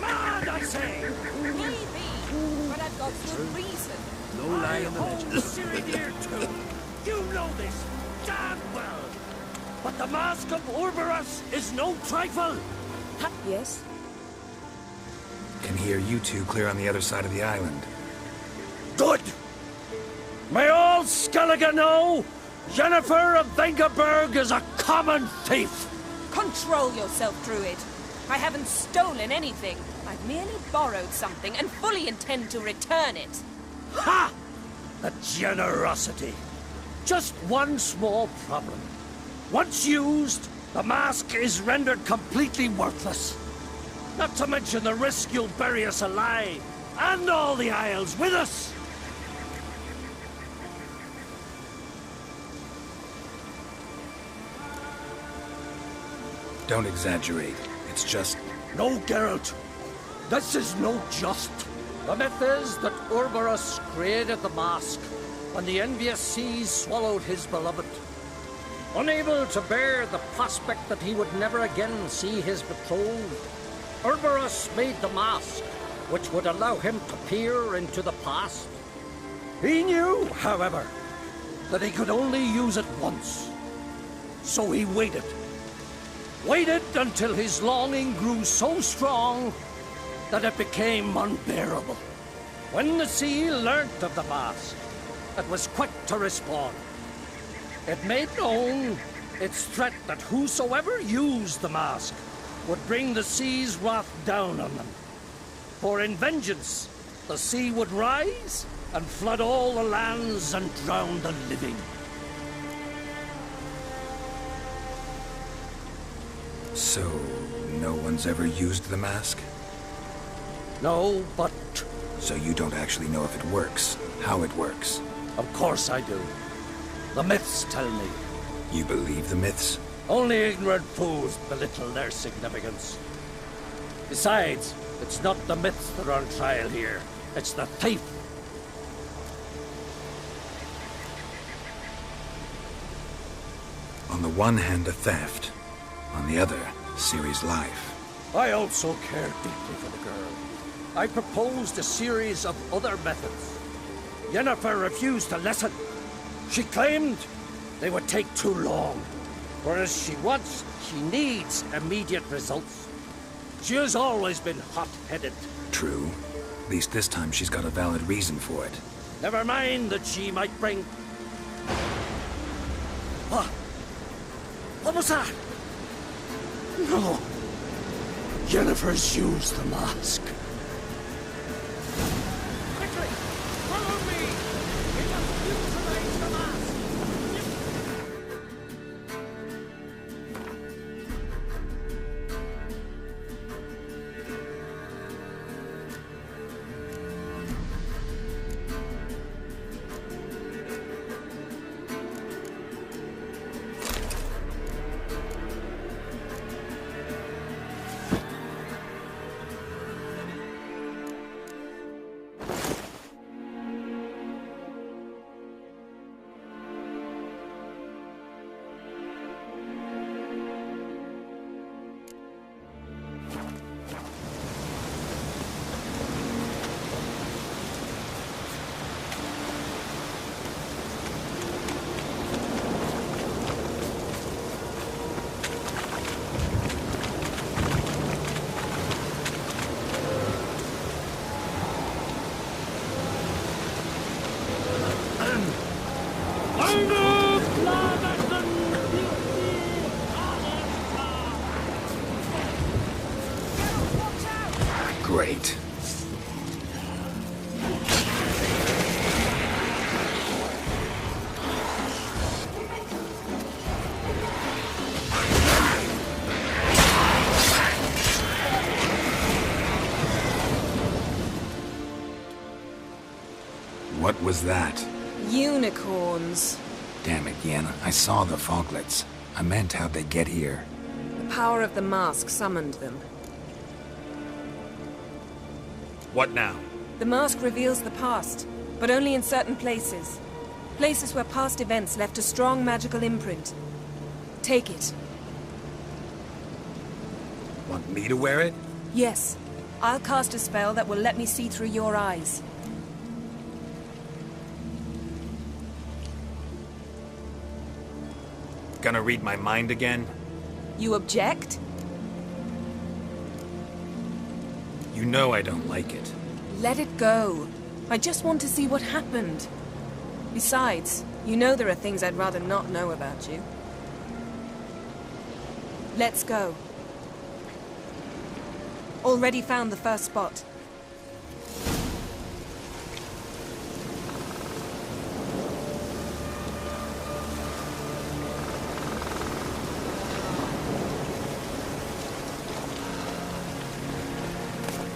Mad, I say! Maybe, but I've got good reason. No lie in the legend. Silly dear too. You know this damn well. But the mask of Ouroboros is no trifle. Yes? Can hear you two clear on the other side of the island. Good. May all Skellige know Jennifer of Vengerberg is a common thief. Control yourself, Druid. I haven't stolen anything. I've merely borrowed something and fully intend to return it. Ha! The generosity. Just one small problem. Once used, the mask is rendered completely worthless. Not to mention the risk you'll bury us alive, and all the Isles with us. Don't exaggerate. It's just... No, Geralt. This is no just. The myth is that Ouroboros created the mask when the envious seas swallowed his beloved. Unable to bear the prospect that he would never again see his betrothed, Ouroboros made the mask, which would allow him to peer into the past. He knew, however, that he could only use it once. So he waited. Waited until his longing grew so strong that it became unbearable. When the sea learnt of the mask, it was quick to respond. It made known its threat that whosoever used the mask would bring the sea's wrath down on them. For in vengeance, the sea would rise and flood all the lands and drown the living. So, no one's ever used the mask? No, but... So you don't actually know if it works, how it works? Of course I do. The myths tell me. You believe the myths? Only ignorant fools belittle their significance. Besides, it's not the myths that are on trial here. It's the thief. On the one hand, a theft. On the other, Ciri's life. I also care deeply for the girl. I proposed a series of other methods. Yennefer refused to listen. She claimed they would take too long, whereas she needs immediate results. She has always been hot-headed. True. At least this time she's got a valid reason for it. Never mind that she might bring... What was that? No. Yennefer's used the mask. Quickly! Follow me! We must utilize the mask! Great. What was that? Unicorns. Damn it, Yenna. I saw the foglets. I meant how'd they get here. The power of the mask summoned them. What now? The mask reveals the past, but only in certain places. Places where past events left a strong magical imprint. Take it. Want me to wear it? Yes. I'll cast a spell that will let me see through your eyes. Gonna read my mind again? You object? You know I don't like it. Let it go. I just want to see what happened. Besides, you know there are things I'd rather not know about you. Let's go. Already found the first spot.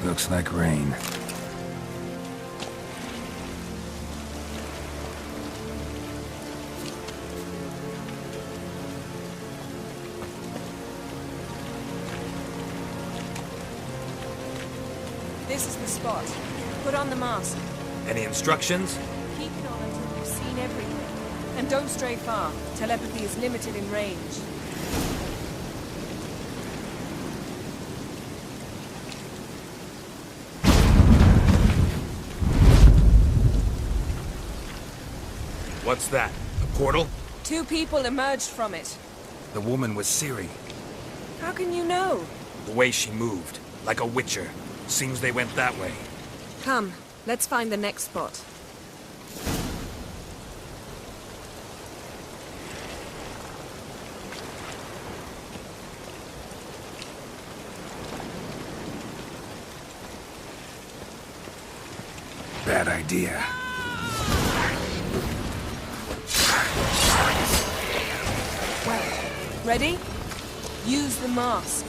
Looks like rain. This is the spot. Put on the mask. Any instructions? Keep it on until you've seen everything. And don't stray far. Telepathy is limited in range. What's that? A portal? 2 people emerged from it. The woman was Ciri. How can you know? The way she moved. Like a witcher. Seems they went that way. Come, let's find the next spot. Bad idea. Well, ready? Use the mask.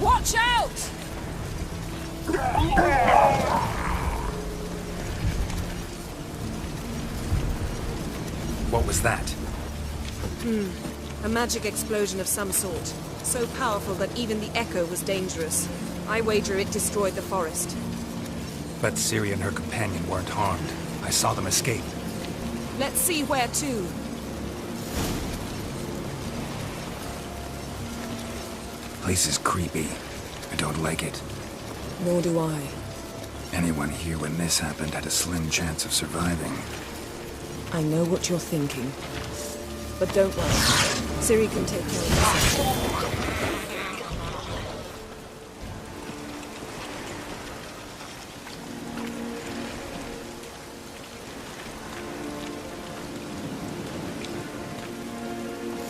Watch out! What was that? A magic explosion of some sort. So powerful that even the echo was dangerous. I wager it destroyed the forest. But Ciri and her companion weren't harmed. I saw them escape. Let's see where to. Place is creepy. I don't like it. Nor do I. Anyone here when this happened had a slim chance of surviving. I know what you're thinking. But don't worry. Ciri can take care of herself.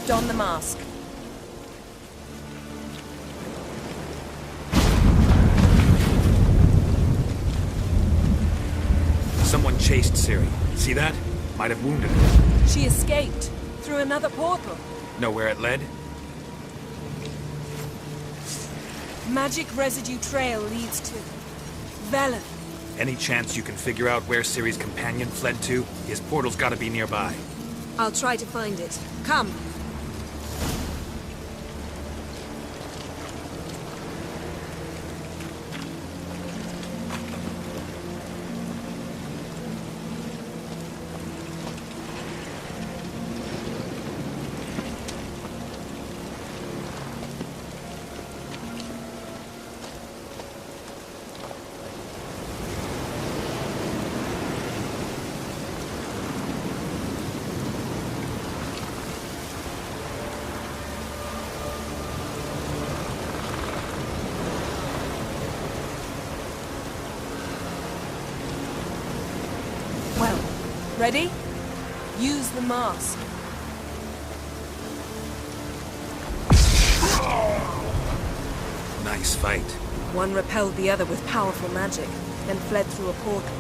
Don the mask. Someone chased Ciri. See that? Might have wounded her. She escaped through another portal. Know where it led? Magic residue trail leads to Velen. Any chance you can figure out where Ciri's companion fled to? His portal's gotta be nearby. I'll try to find it. Come. Well, ready? Use the mask. Nice fight. One repelled the other with powerful magic, then fled through a portal.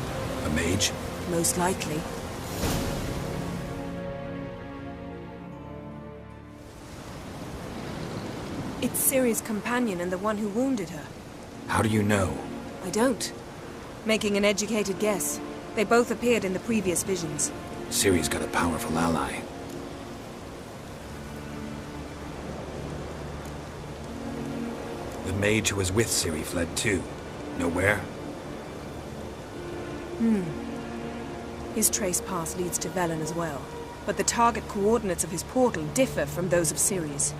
A mage? Most likely. It's Ciri's companion and the one who wounded her. How do you know? I don't. Making an educated guess. They both appeared in the previous visions. Ciri's got a powerful ally. The mage who was with Ciri fled too. Know where? His trace path leads to Velen as well. But the target coordinates of his portal differ from those of Ciri's.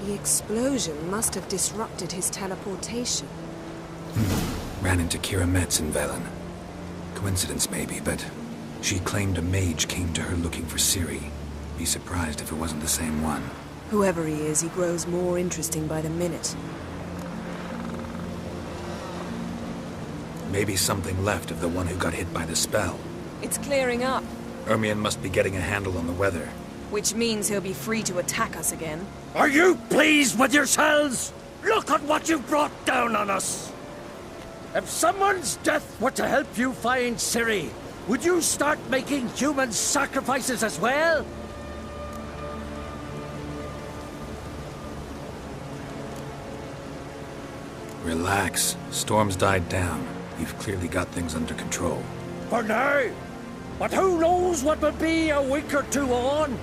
The explosion must have disrupted his teleportation. Ran into Kira Metz in Velen. Coincidence maybe, but she claimed a mage came to her looking for Ciri. Be surprised if it wasn't the same one. Whoever he is, he grows more interesting by the minute. Maybe something left of the one who got hit by the spell. It's clearing up, Ermion must be getting a handle on the weather. which means he'll be free to attack us again. Are you pleased with yourselves? Look at what you've brought down on us. If someone's death were to help you find Ciri, would you start making human sacrifices as well? Relax. Storm's died down. You've clearly got things under control. For now. But who knows what will be a week or two on?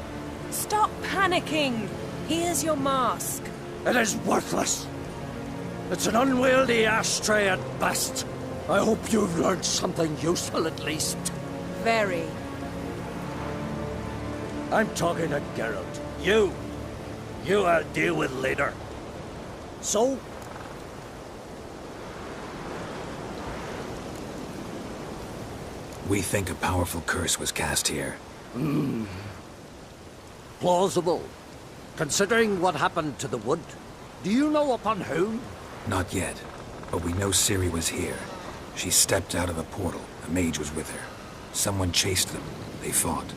Stop panicking! Here's your mask. It is worthless. It's an unwieldy ashtray at best. I hope you've learned something useful at least. Very. I'm talking to Geralt. You I'll deal with later. So? We think a powerful curse was cast here. Plausible. Considering what happened to the wood. Do you know upon whom? Not yet, but we know Ciri was here. She stepped out of a portal. A mage was with her. Someone chased them. They fought.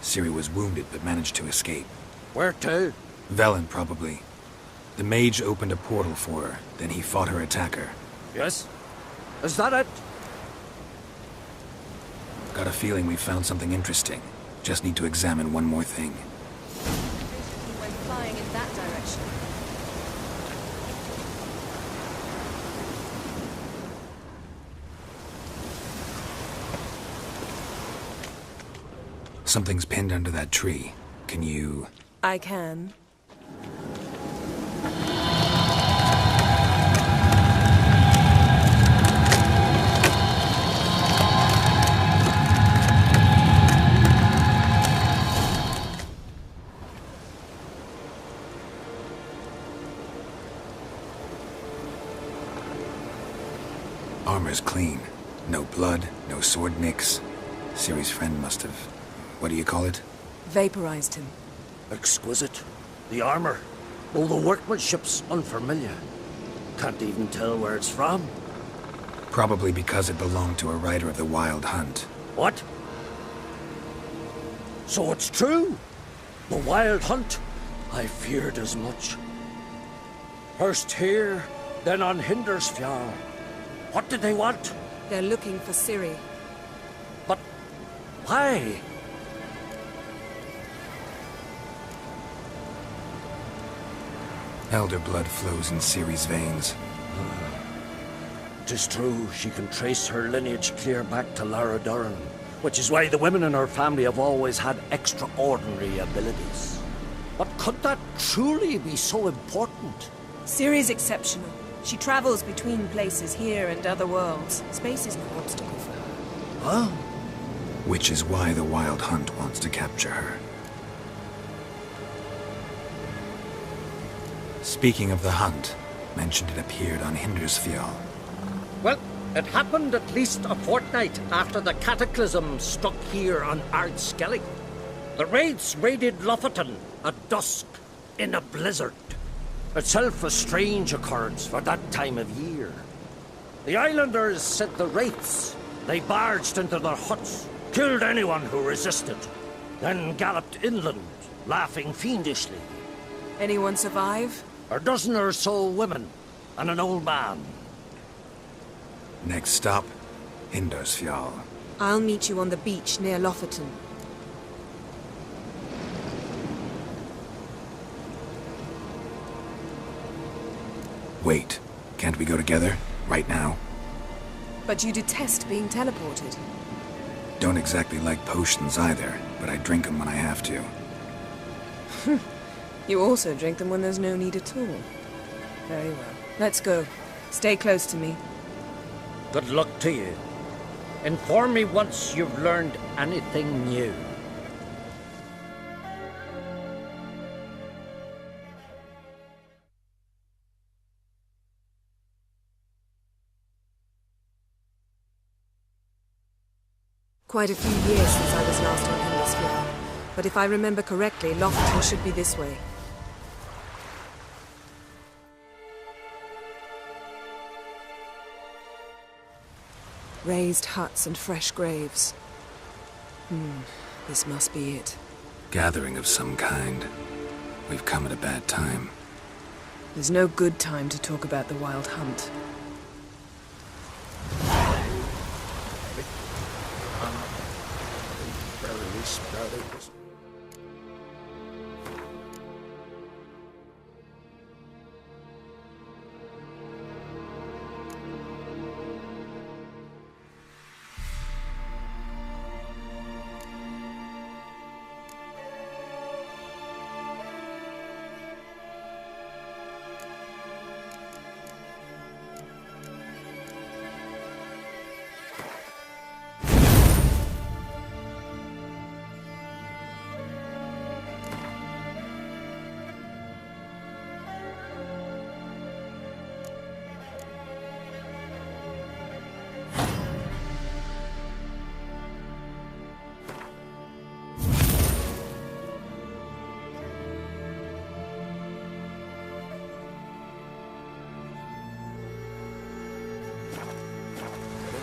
Ciri was wounded but managed to escape. Where to? Velen, probably. The mage opened a portal for her, then he fought her attacker. Yes? Is that it? Got a feeling we found something interesting. Just need to examine one more thing. He went flying in that direction. Something's pinned under that tree. Can you... I can. Armor's clean. No blood, no sword nicks. Ciri's friend must have... what do you call it? Vaporized him. Exquisite. The armor. All the workmanship's unfamiliar. Can't even tell where it's from. Probably because it belonged to a rider of the Wild Hunt. What? So it's true? The Wild Hunt? I feared as much. First here, then on Hindersfjall. What did they want? They're looking for Ciri. But why? Elder blood flows in Ciri's veins. 'Tis true, she can trace her lineage clear back to Lara Duran, which is why the women in her family have always had extraordinary abilities. But could that truly be so important? Ciri's exceptional. She travels between places here and other worlds. Space is no obstacle for her. Huh? Which is why the Wild Hunt wants to capture her. Speaking of the hunt, mentioned it appeared on Hindersfjall. Well, it happened at least a fortnight after the cataclysm struck here on Ardskellig. The raids raided Lofoten at dusk in a blizzard. Itself a strange occurrence for that time of year. The islanders sent the wraiths. They barged into their huts, killed anyone who resisted, then galloped inland, laughing fiendishly. Anyone survive? A dozen or so women, and an old man. Next stop, Hindersfjall. I'll meet you on the beach near Lofoten. Wait, can't we go together? Right now? But you detest being teleported. Don't exactly like potions either, but I drink them when I have to. You also drink them when there's no need at all. Very well. Let's go. Stay close to me. Good luck to you. Inform me once you've learned anything new. Quite a few years since I was last on Hemisphere, but if I remember correctly, Lockton should be this way. Raised huts and fresh graves. This must be it. Gathering of some kind. We've come at a bad time. There's no good time to talk about the Wild Hunt.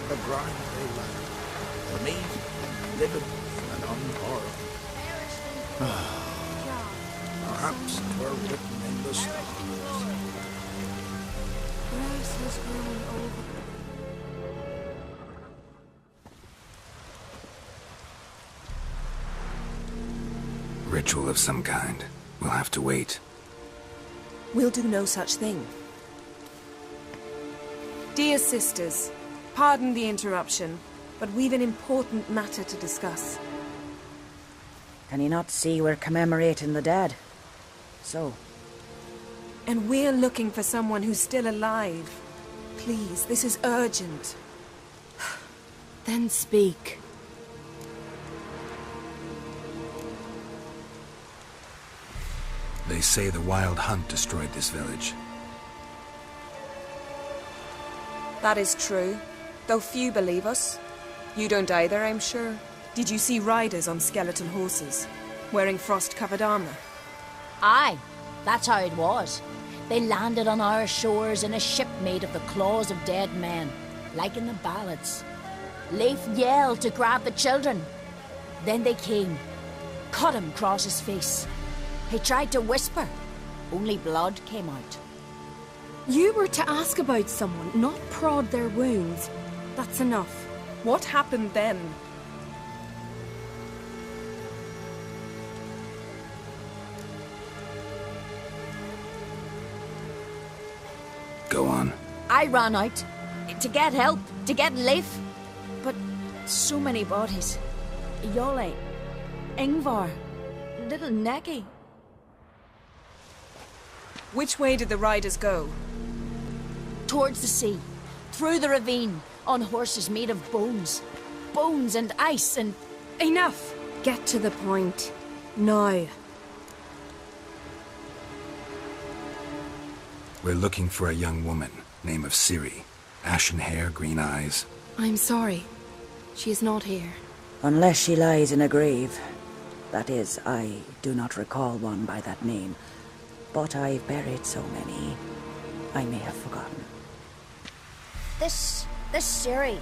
The grind they lack. For me, living and unborrowed. Perhaps 'twere written in the stars. Grass has grown over. Ritual of some kind. We'll have to wait. We'll do no such thing. Dear sisters, pardon the interruption, but we've an important matter to discuss. Can you not see we're commemorating the dead? So? And we're looking for someone who's still alive. Please, this is urgent. Then speak. They say the Wild Hunt destroyed this village. That is true, though few believe us. You don't either, I'm sure. Did you see riders on skeleton horses, wearing frost-covered armor? Aye, that's how it was. They landed on our shores in a ship made of the claws of dead men, like in the ballads. Leif yelled to grab the children. Then they came, cut him across his face. He tried to whisper, only blood came out. You were to ask about someone, not prod their wounds. That's enough. What happened then? Go on. I ran out to get help, to get Leif. But so many bodies. Yolle, Ingvar, little Necky. Which way did the riders go? Towards the sea, through the ravine, on horses made of bones. Bones and ice and... Enough! Get to the point. Now. We're looking for a young woman, name of Ciri. Ashen hair, green eyes. I'm sorry. She is not here. Unless she lies in a grave. That is, I do not recall one by that name. But I've buried so many, I may have forgotten. This Ciri,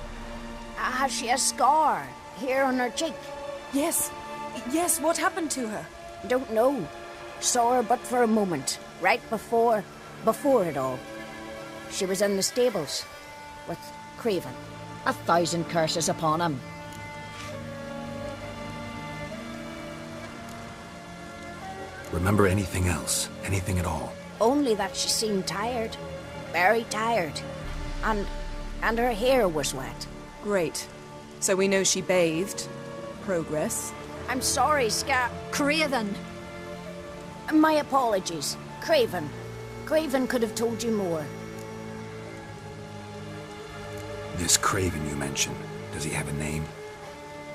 has she a scar here on her cheek? Yes. Yes, what happened to her? Don't know. Saw her but for a moment, right before it all. She was in the stables with Craven. 1,000 curses upon him. Remember anything else? Anything at all? Only that she seemed tired. Very tired. And her hair was wet. Great. So we know she bathed. Progress. I'm sorry, Craven! My apologies. Craven. Craven could have told you more. This Craven you mentioned, does he have a name?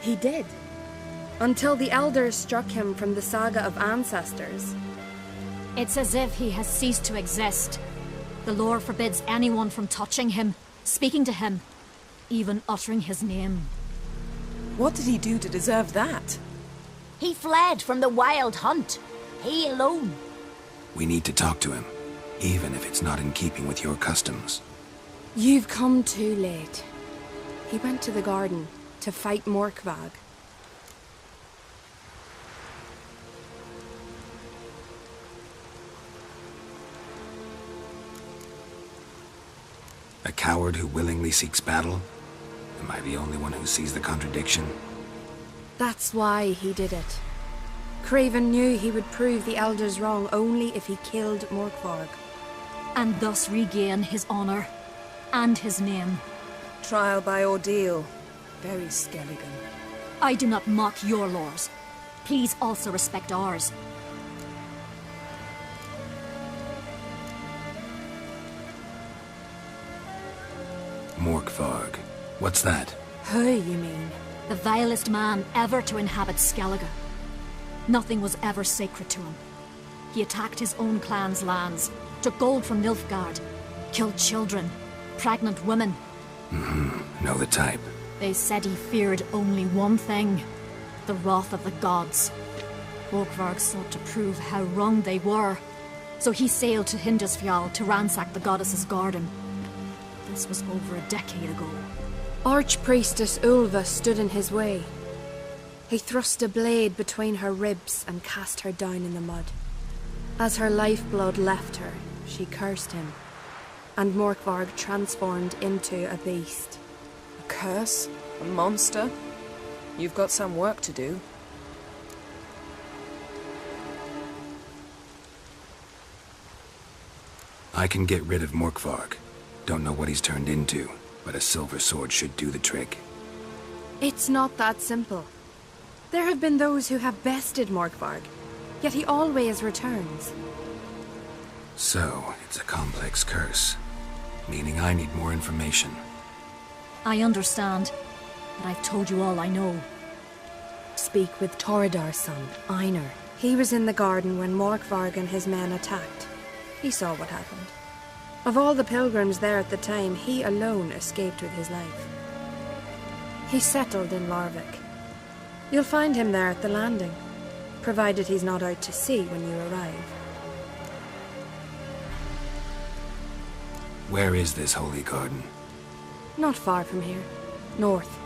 He did. Until the elders struck him from the saga of ancestors. It's as if he has ceased to exist. The lore forbids anyone from touching him, speaking to him, even uttering his name. What did he do to deserve that? He fled from the wild hunt. He alone. We need to talk to him, even if it's not in keeping with your customs. You've come too late. He went to the garden to fight Morkvag. A coward who willingly seeks battle? Am I the only one who sees the contradiction? That's why he did it. Craven knew he would prove the elders wrong only if he killed Morkvarg. And thus regain his honor and his name. Trial by ordeal. Very Skelligan. I do not mock your laws. Please also respect ours. Morkvarg. What's that? Who, you mean? The vilest man ever to inhabit Skellige. Nothing was ever sacred to him. He attacked his own clan's lands, took gold from Nilfgaard, killed children, pregnant women. Know the type. They said he feared only one thing, the wrath of the gods. Morkvarg sought to prove how wrong they were, so he sailed to Hindisfjall to ransack the goddess's garden. This was over a decade ago. Archpriestess Ulva stood in his way. He thrust a blade between her ribs and cast her down in the mud. As her lifeblood left her, she cursed him, and Morkvarg transformed into a beast. A curse? A monster? You've got some work to do. I can get rid of Morkvarg. Don't know what he's turned into, but a silver sword should do the trick. It's not that simple. There have been those who have bested Morkvarg, yet he always returns. So, it's a complex curse, meaning I need more information. I understand, but I've told you all I know. Speak with Torridar's son, Einar. He was in the garden when Morkvarg and his men attacked. He saw what happened. Of all the pilgrims there at the time, he alone escaped with his life. He settled in Larvik. You'll find him there at the landing, provided he's not out to sea when you arrive. Where is this holy garden? Not far from here. North.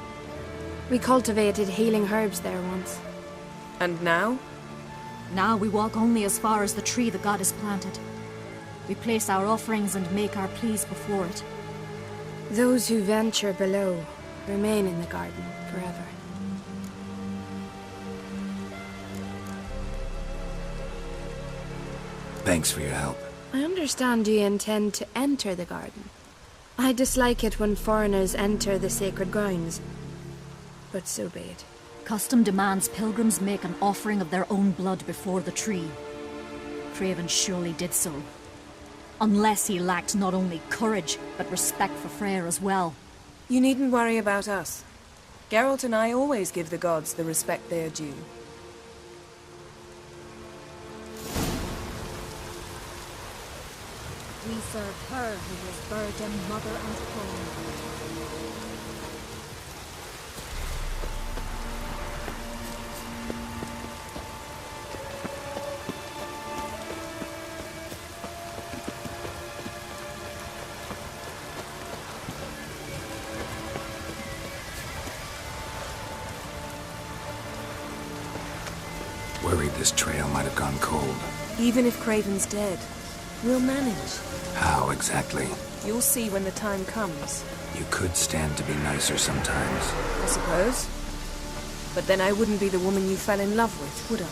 We cultivated healing herbs there once. And now? Now we walk only as far as the tree the goddess planted. We place our offerings and make our pleas before it. Those who venture below remain in the garden forever. Thanks for your help. I understand you intend to enter the garden. I dislike it when foreigners enter the sacred grounds, but so be it. Custom demands pilgrims make an offering of their own blood before the tree. Craven surely did so. Unless he lacked not only courage, but respect for Freyr as well. You needn't worry about us. Geralt and I always give the gods the respect they are due. We serve her who was virgin, mother and home. Worried this trail might have gone cold. Even if Craven's dead, we'll manage. How exactly? You'll see when the time comes. You could stand to be nicer sometimes. I suppose. But then I wouldn't be the woman you fell in love with, would I?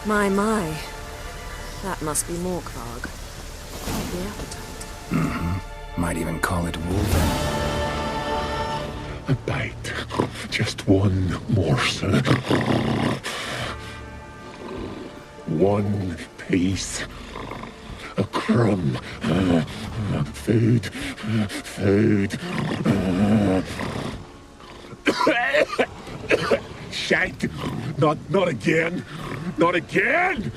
My. That must be Morkvarg. Quite the appetite. Might even call it wolven. A bite. Just one morsel. One piece. A crumb. Food. Shite. Not again. Not again.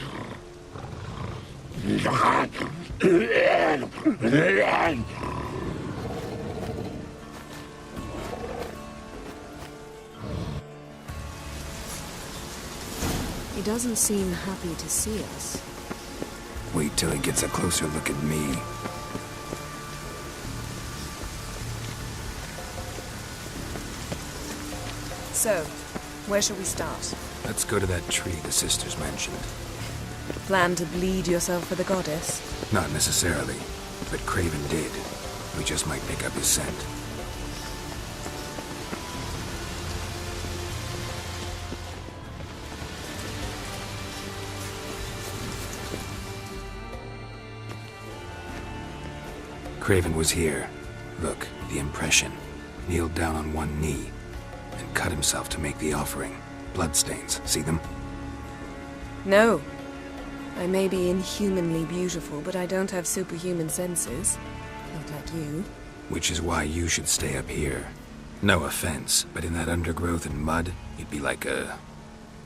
He doesn't seem happy to see us. Wait till he gets a closer look at me. So, where shall we start? Let's go to that tree the sisters mentioned. Plan to bleed yourself for the goddess? Not necessarily, but Craven did. We just might pick up his scent. Craven was here. Look, the impression. Kneeled down on one knee and cut himself to make the offering. Bloodstains, see them? No. I may be inhumanly beautiful, but I don't have superhuman senses. Not like you. Which is why you should stay up here. No offense, but in that undergrowth and mud, you'd be like a...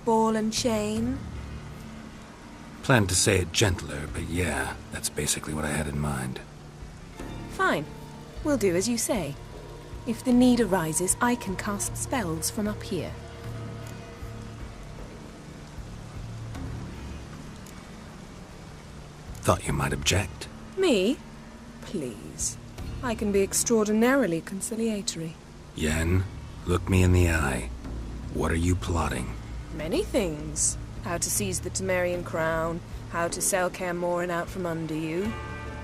Ball and chain? Planned to say it gentler, but yeah, that's basically what I had in mind. Fine. We'll do as you say. If the need arises, I can cast spells from up here. Thought you might object. Me? Please. I can be extraordinarily conciliatory. Yen, look me in the eye. What are you plotting? Many things. How to seize the Temerian crown, how to sell Kaer Morhen out from under you.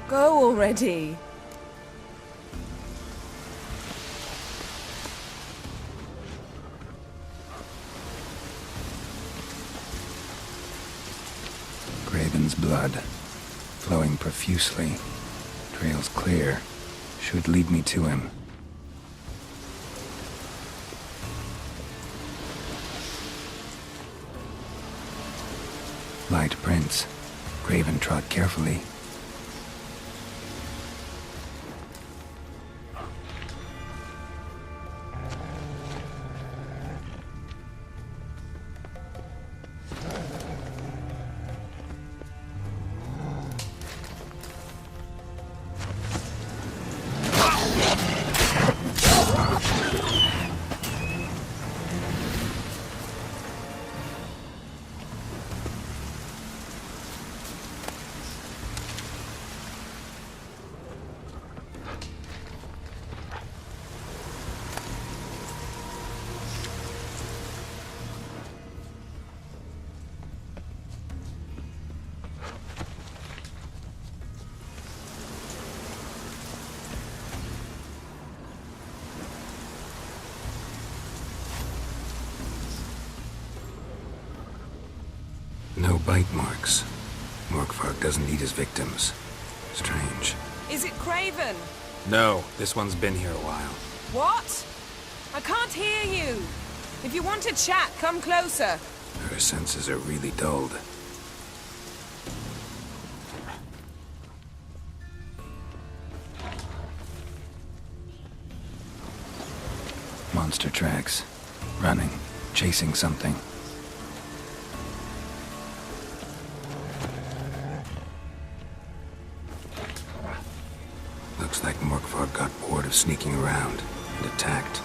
Go already! Craven's blood, flowing profusely. Trail's clear. Should lead me to him. Light prints. Craven trod carefully. No bite marks. Morkvarg doesn't eat his victims. Strange. Is it Craven? No, this one's been here a while. What? I can't hear you. If you want to chat, come closer. Her senses are really dulled. Monster tracks. Running. Chasing something. Looks like Morkvarg got bored of sneaking around and attacked.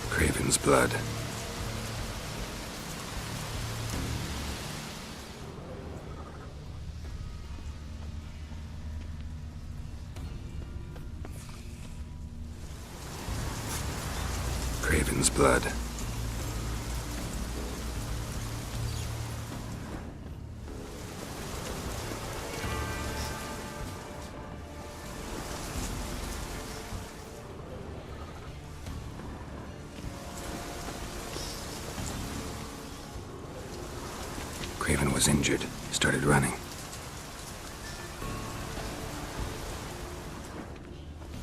Craven's blood. Craven's blood. Craven was injured, started running.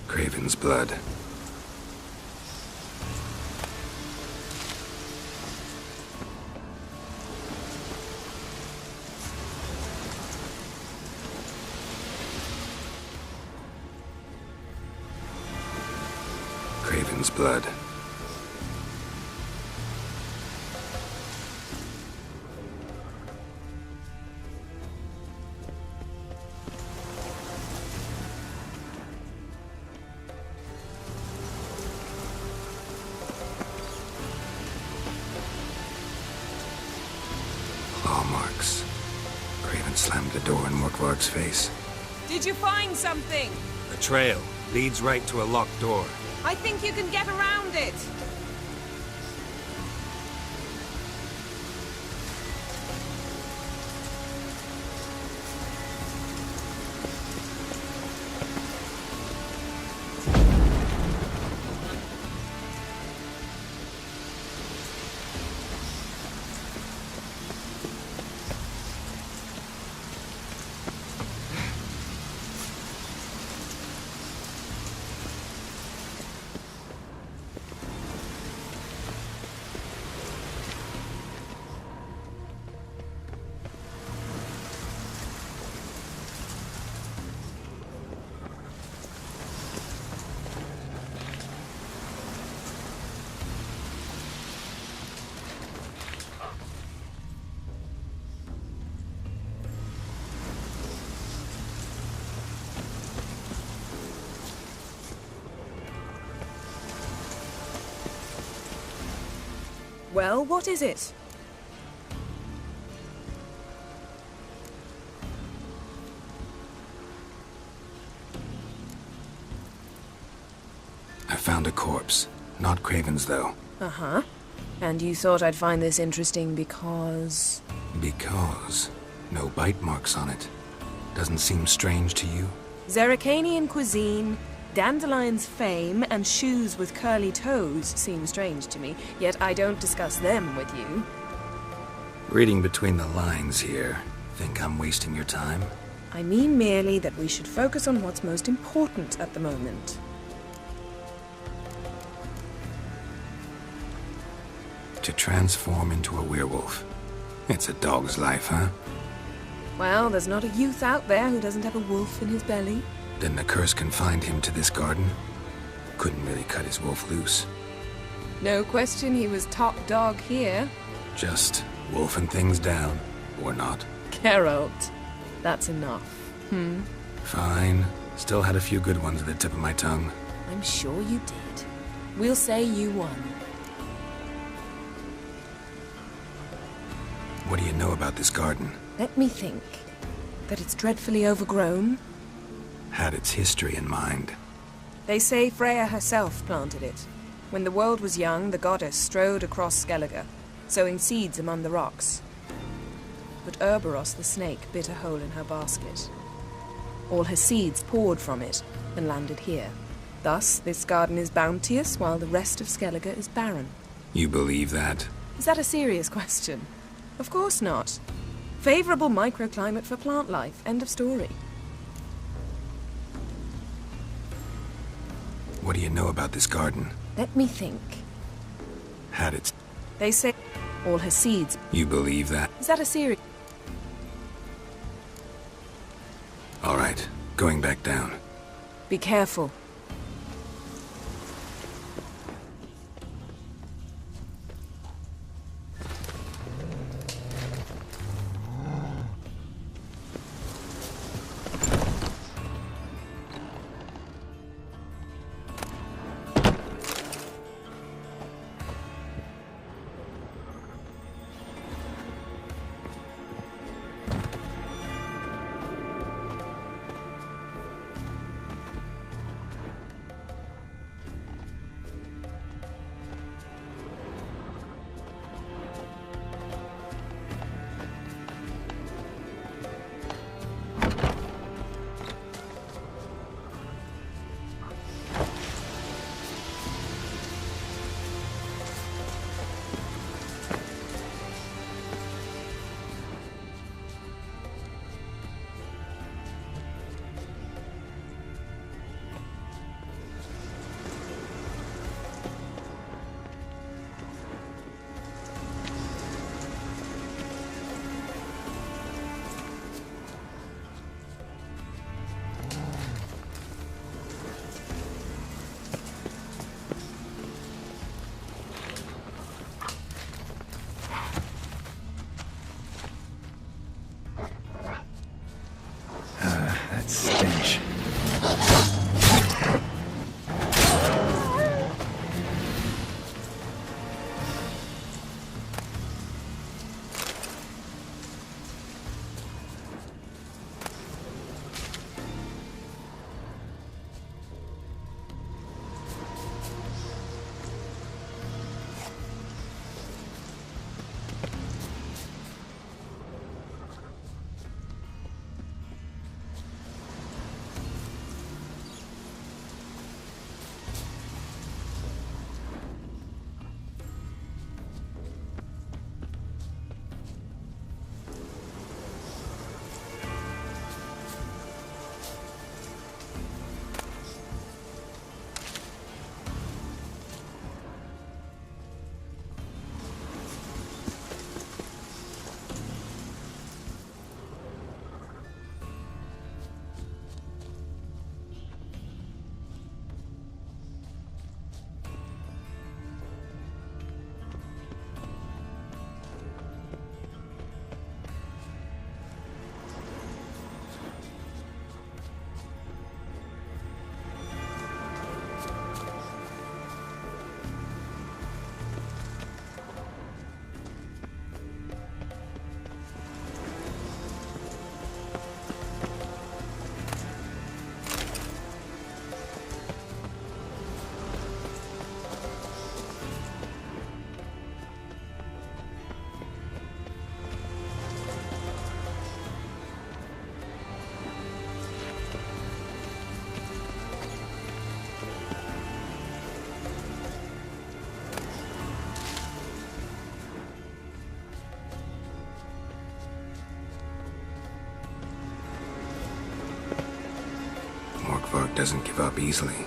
Craven's blood. Craven's blood. Claw marks. Craven slammed the door in Morkvarg's face. Did you find something? The trail leads right to a locked door. I think you can get around it. Well, what is it? I found a corpse. Not Craven's, though. Uh-huh. And you thought I'd find this interesting because... Because no bite marks on it. Doesn't seem strange to you? Zerrikanian cuisine, Dandelion's fame, and shoes with curly toes seem strange to me, yet I don't discuss them with you. Reading between the lines here. Think I'm wasting your time? I mean merely that we should focus on what's most important at the moment. To transform into a werewolf. It's a dog's life, huh? Well, there's not a youth out there who doesn't have a wolf in his belly. Then the curse confined him to this garden? Couldn't really cut his wolf loose. No question he was top dog here. Just wolfing things down, or not. Geralt, that's enough. Fine. Still had a few good ones at the tip of my tongue. I'm sure you did. We'll say you won. What do you know about this garden? Let me think. That it's dreadfully overgrown. Had its history in mind. They say Freya herself planted it. When the world was young, the goddess strode across Skellige, sowing seeds among the rocks. But Urboros the snake bit a hole in her basket. All her seeds poured from it and landed here. Thus, this garden is bounteous, while the rest of Skellige is barren. You believe that? Is that a serious question? Of course not. Favorable microclimate for plant life. End of story. What do you know about this garden? Let me think. Had its... They say all her seeds... You believe that? Is that a serious... All right, going back down. Be careful. dog doesn't give up easily.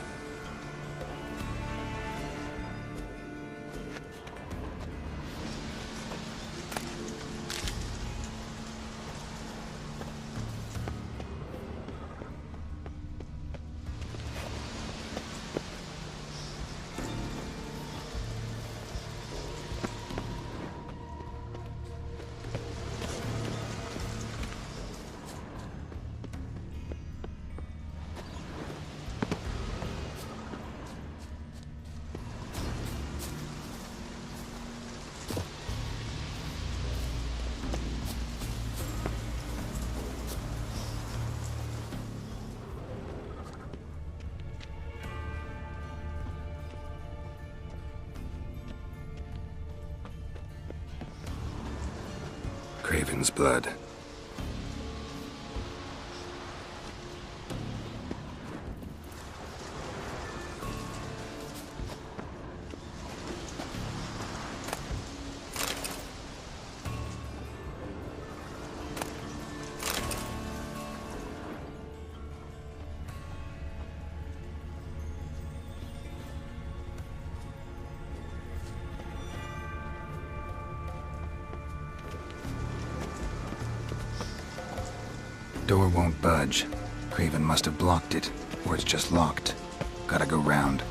Craven's blood. Door won't budge. Craven must have blocked it, or it's just locked. Gotta go round.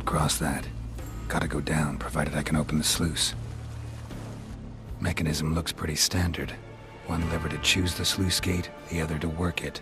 cross that. Gotta go down, provided I can open the sluice. Mechanism looks pretty standard. One lever to choose the sluice gate, the other to work it.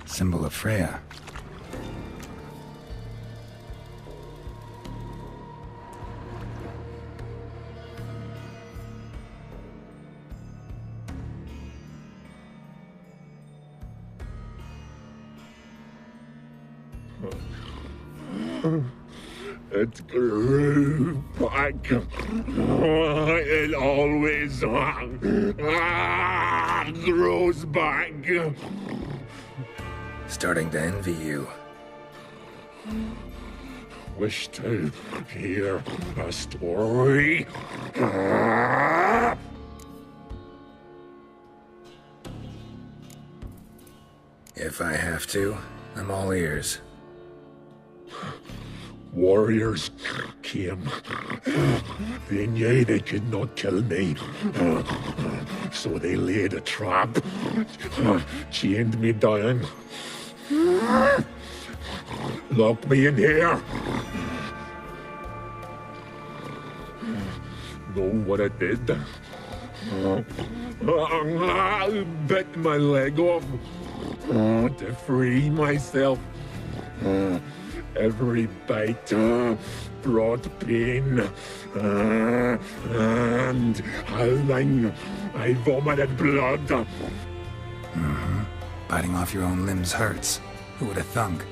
Symbol of Freya. It grew back. It always grows back. Starting to envy you. Wish to hear a story? If I have to, I'm all ears. Warriors came. They knew they could not kill me. So they laid a trap. Chained me down. Locked me in here. Know what I did? Bit my leg off to free myself. Every bite brought pain, and howling, I vomited blood. Mm-hmm. Biting off your own limbs hurts. Who would have thunk?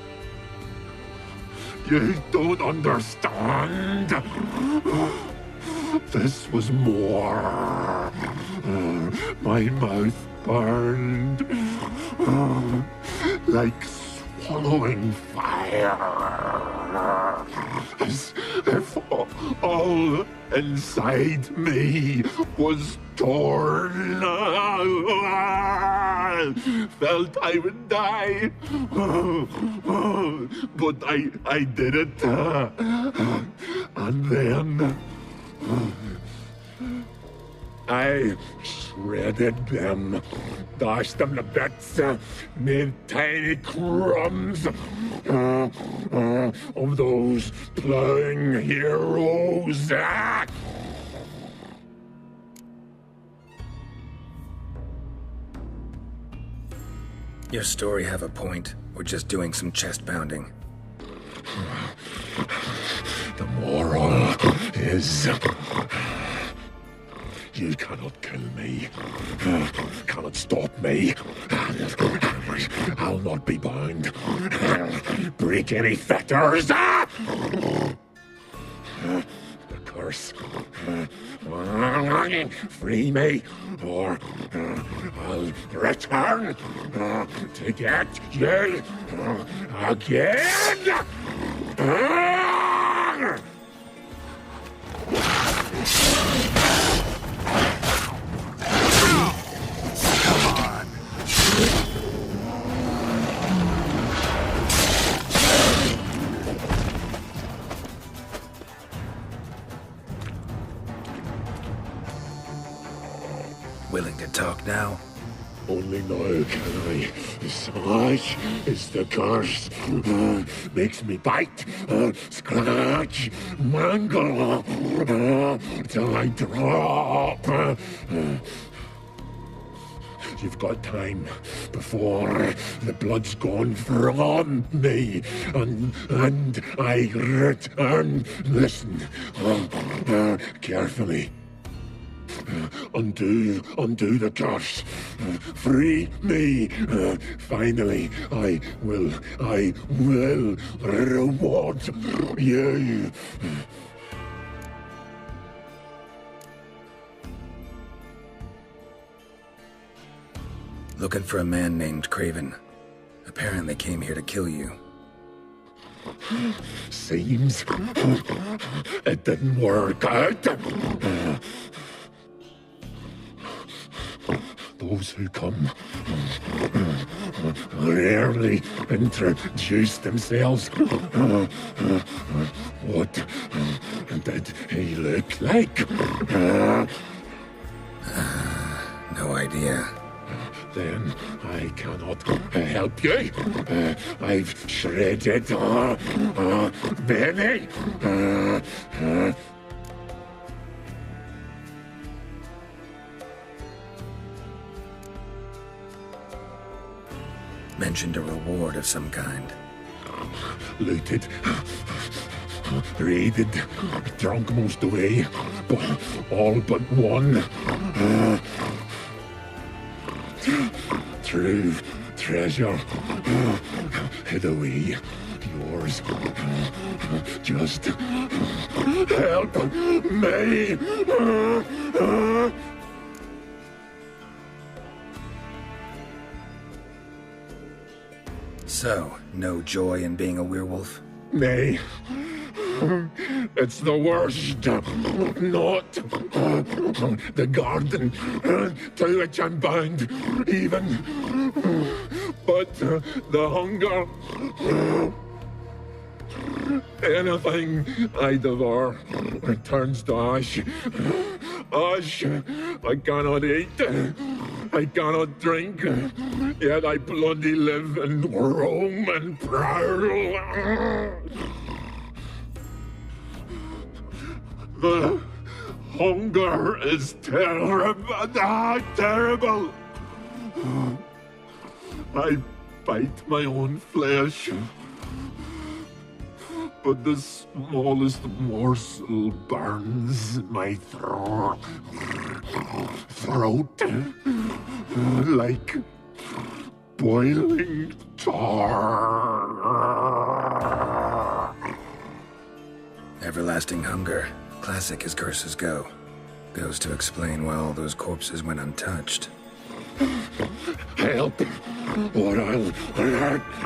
You don't understand. This was more. My mouth burned like swallowing fire, as if all inside me was torn. Felt I would die, but I did it. And then I shredded them, dashed them to bits, made tiny crumbs of those plowing heroes. Your story have a point. We're just doing some chest pounding. The moral is... you cannot kill me. Cannot stop me. I'll not be bound. Break any fetters. The curse. Free me, or I'll return to get you again. talk now? Only now can I. Such is the curse. Makes me bite, scratch, mangle, till I drop. You've got time before the blood's gone from me, and I return. Listen, carefully. Undo the curse. Free me. Finally, I will reward you. Looking for a man named Craven. Apparently came here to kill you. Seems it didn't work out. Those who come rarely introduce themselves. What did he look like? No idea. Then I cannot help you. I've shredded many. Mentioned a reward of some kind. Looted, raided, drunk most away, but all but one. True treasure hid away. Yours. Just help me. So, no joy in being a werewolf? Nay. It's the worst. Not the garden to which I'm bound, even. But the hunger. Anything I devour returns to ash. Ash. I cannot eat. I cannot drink. Yet I bloody live and roam and prowl. The hunger is terrible. Terrible. I bite my own flesh. But the smallest morsel burns my throat like boiling tar. Everlasting hunger. Classic as curses go. Goes to explain why all those corpses went untouched. Help, or I'll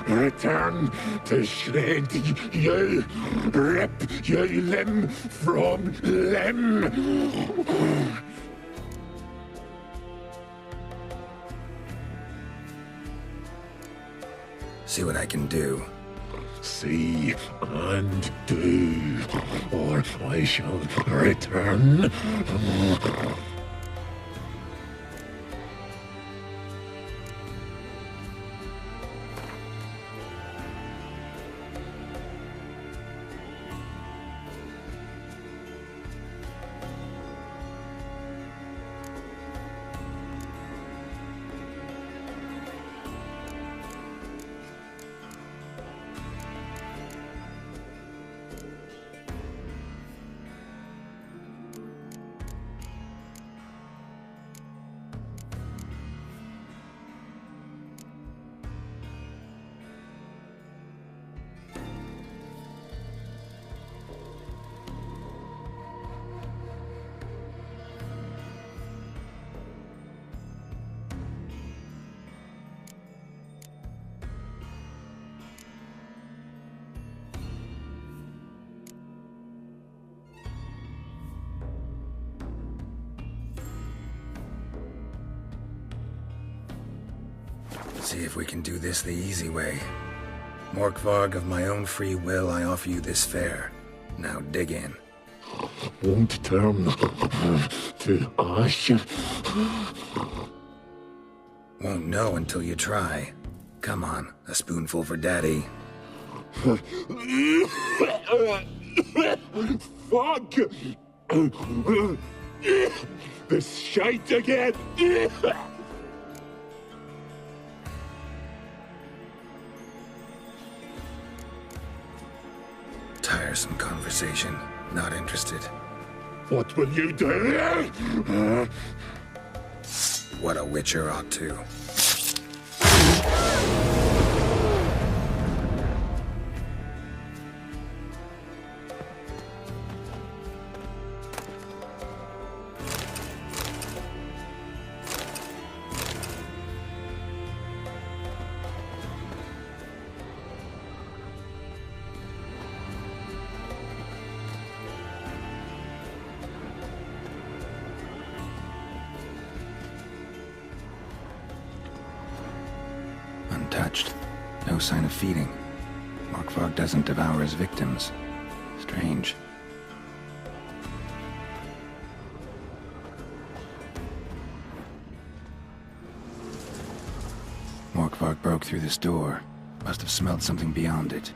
return to shred you, rip you limb from limb. See what I can do. See and do, or I shall return. See if we can do this the easy way. Morkvarg, of my own free will, I offer you this fare. Now dig in. Won't turn to ash. Won't know until you try. Come on, a spoonful for Daddy. Fuck! This shite again! Tiresome conversation. Not interested. What will you do? What a witcher ought to. Untouched. No sign of feeding. Morkvarg doesn't devour his victims. Strange. Morkvarg broke through this door. Must have smelled something beyond it.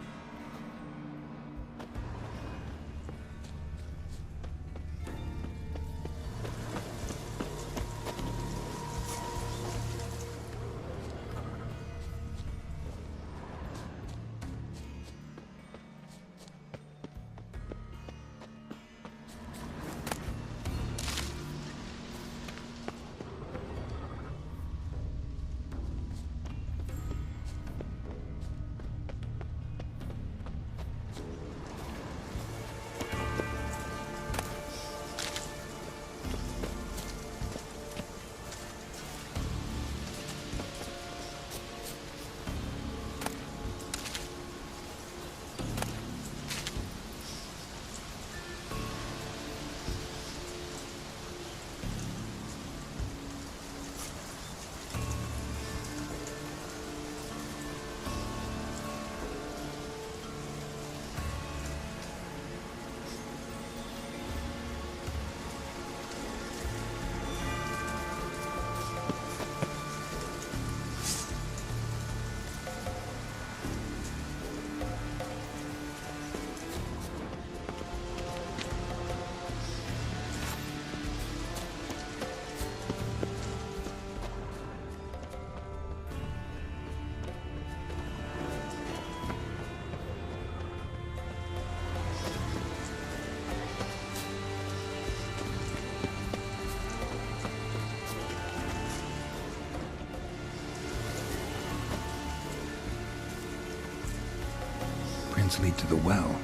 Lead to the well.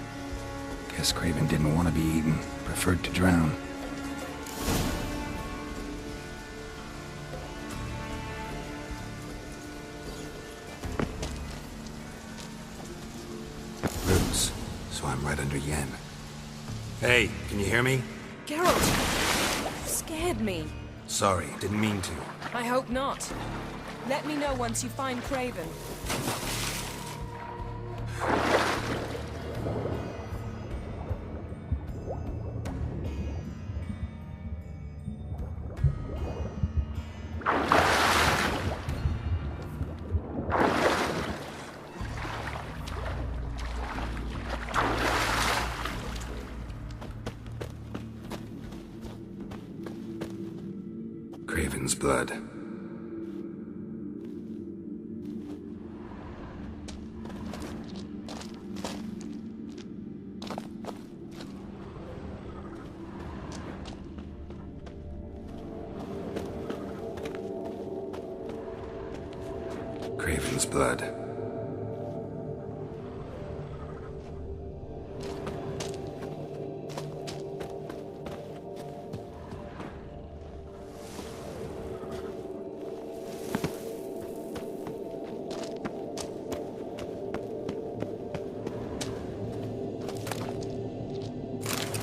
Guess Craven didn't want to be eaten, preferred to drown. Roots, so I'm right under Yen. Hey, can you hear me? Geralt! You scared me. Sorry, didn't mean to. I hope not. Let me know once you find Craven. Craven's blood. Craven's blood.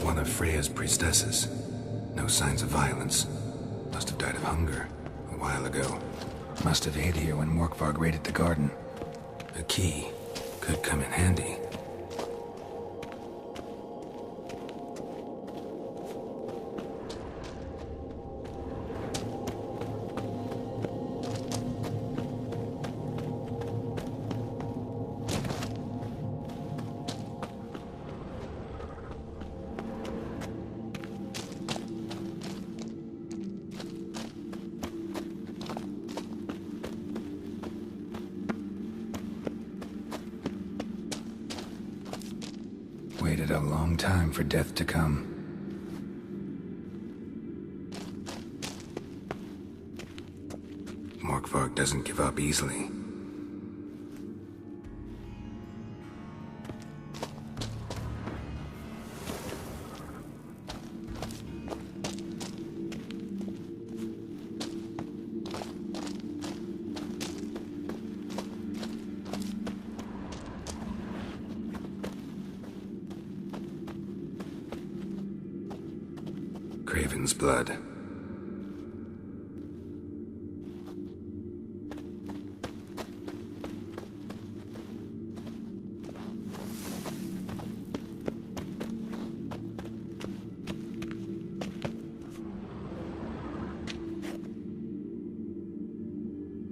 One of Freya's priestesses. No signs of violence. Must have died of hunger a while ago. Must have hid here when Morkvarg raided the garden. A key could come in handy. Waited a long time for death to come. Morkvarg doesn't give up easily. Craven's blood.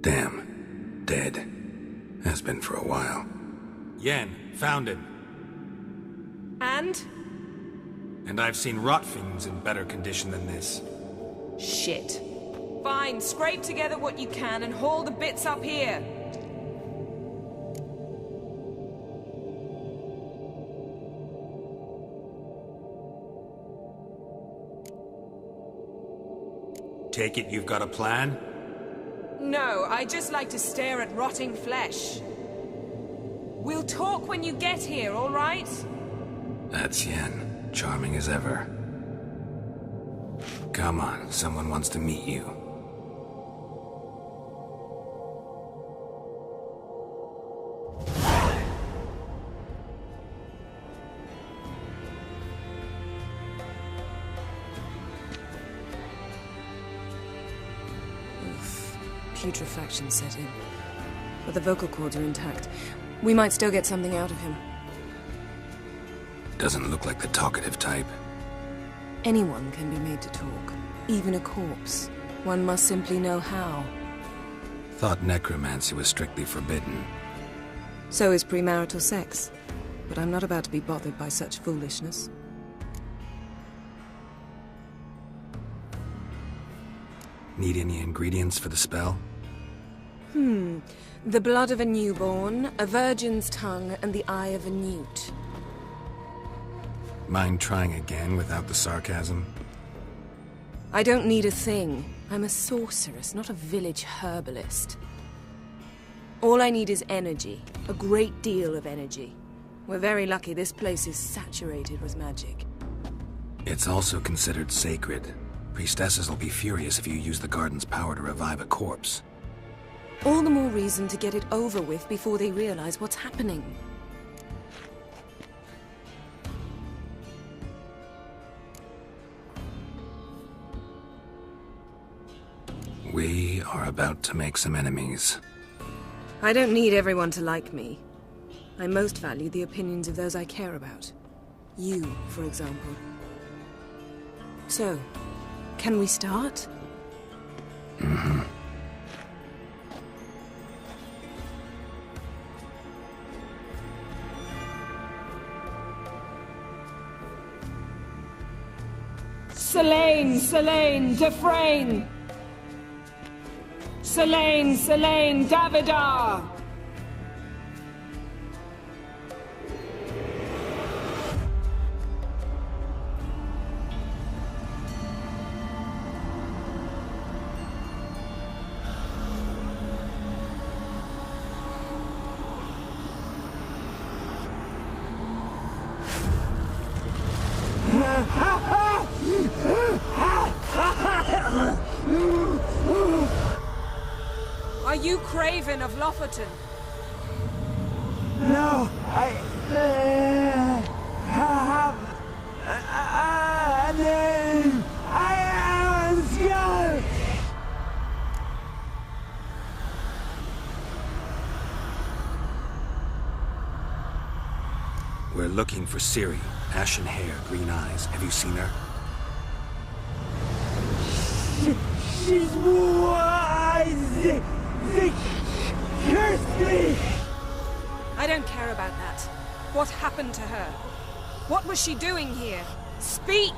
Damn. Dead. Has been for a while. Yen, found it. And? And I've seen rot fiends in better condition than this. Shit. Fine, scrape together what you can and haul the bits up here. Take it you've got a plan? No, I just like to stare at rotting flesh. We'll talk when you get here, all right? That's Yen. Charming as ever. Come on, someone wants to meet you. Putrefaction set in. But the vocal cords are intact. We might still get something out of him. Doesn't look like the talkative type. Anyone can be made to talk. Even a corpse. One must simply know how. Thought necromancy was strictly forbidden. So is premarital sex. But I'm not about to be bothered by such foolishness. Need any ingredients for the spell? The blood of a newborn, a virgin's tongue, and the eye of a newt. Mind trying again without the sarcasm? I don't need a thing. I'm a sorceress, not a village herbalist. All I need is energy. A great deal of energy. We're very lucky this place is saturated with magic. It's also considered sacred. Priestesses will be furious if you use the garden's power to revive a corpse. All the more reason to get it over with before they realize what's happening. We are about to make some enemies. I don't need everyone to like me. I most value the opinions of those I care about. You, for example. So, can we start? Mm-hmm. Selene, Selene, Defrain! Selene, Selene, Davidar! Are you Craven of Lofoten? No, I have a name. I am Skull. We're looking for Ciri. Ashen hair, green eyes. Have you seen her? She's wise. They cursed me. I don't care about that. What happened to her? What was she doing here? Speak!